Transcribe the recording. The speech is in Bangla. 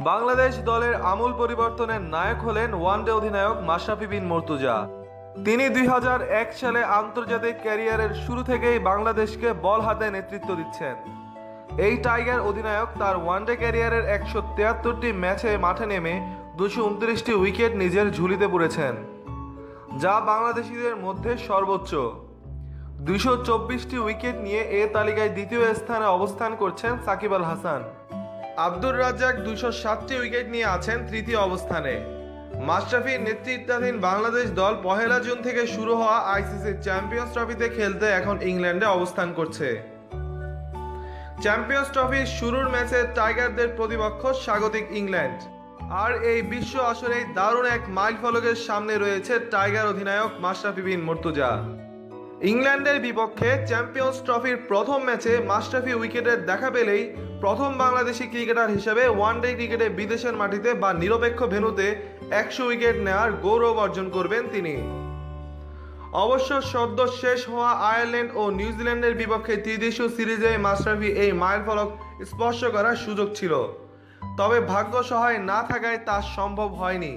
বাংলাদেশ দলের আমূল পরিবর্তনের নায়ক হলেন ওয়ানডে অধিনায়ক মাশরাফি বিন মুর্তজা। তিনি 2001 সালে আন্তর্জাতিক ক্যারিয়ারের শুরু থেকেই বাংলাদেশকে বল হাতে নেতৃত্ব দিচ্ছেন। এই টাইগার অধিনায়ক তার ওয়ানডে ক্যারিয়ারের 173টি ম্যাচে মাঠে নেমে 229টি উইকেট নিজের ঝুলিতে পুরেছেন, যা বাংলাদেশিদের মধ্যে সর্বোচ্চ। 224টি উইকেট নিয়ে এ তালিকায় দ্বিতীয় স্থানে অবস্থান করছেন সাকিব আল হাসান। আব্দুর রাজ্জাক 207টি উইকেট নিয়ে আছেন তৃতীয় অবস্থানে। মাশরাফির নেতৃত্বাধীন বাংলাদেশ দল 1 জুন থেকে শুরু হওয়া আইসিসি চ্যাম্পিয়ন্স ট্রফিতে খেলতে এখন ইংল্যান্ডে অবস্থান করছে। চ্যাম্পিয়ন্স ট্রফির শুরুর ম্যাচে টাইগারদের প্রতিপক্ষ স্বাগতিক ইংল্যান্ড। আর এই বিশ্ব আসরেই দারুণ এক মাইল ফলকের সামনে রয়েছে টাইগার অধিনায়ক মাশরাফি বিন মুর্তজা। ইংল্যান্ডের বিপক্ষে চ্যাম্পিয়ন্স ট্রফির প্রথম ম্যাচে মাশরাফি উইকেটের দেখা পেলেই প্রথম বাংলাদেশি ক্রিকেটার হিসেবে ওয়ানডে ক্রিকেটে বিদেশের মাটিতে বা নিরপেক্ষ ভেন্যুতে 100 উইকেট নেওয়ার গৌরব অর্জন করবেন তিনি। অবশ্য সদ্য শেষ হওয়া আয়ারল্যান্ড ও নিউজিল্যান্ডের বিপক্ষে ত্রিদেশীয় সিরিজে মাশরাফি এই মাইল ফলক স্পর্শ করার সুযোগ ছিল, তবে ভাগ্য সহায় না থাকায় তা সম্ভব হয়নি।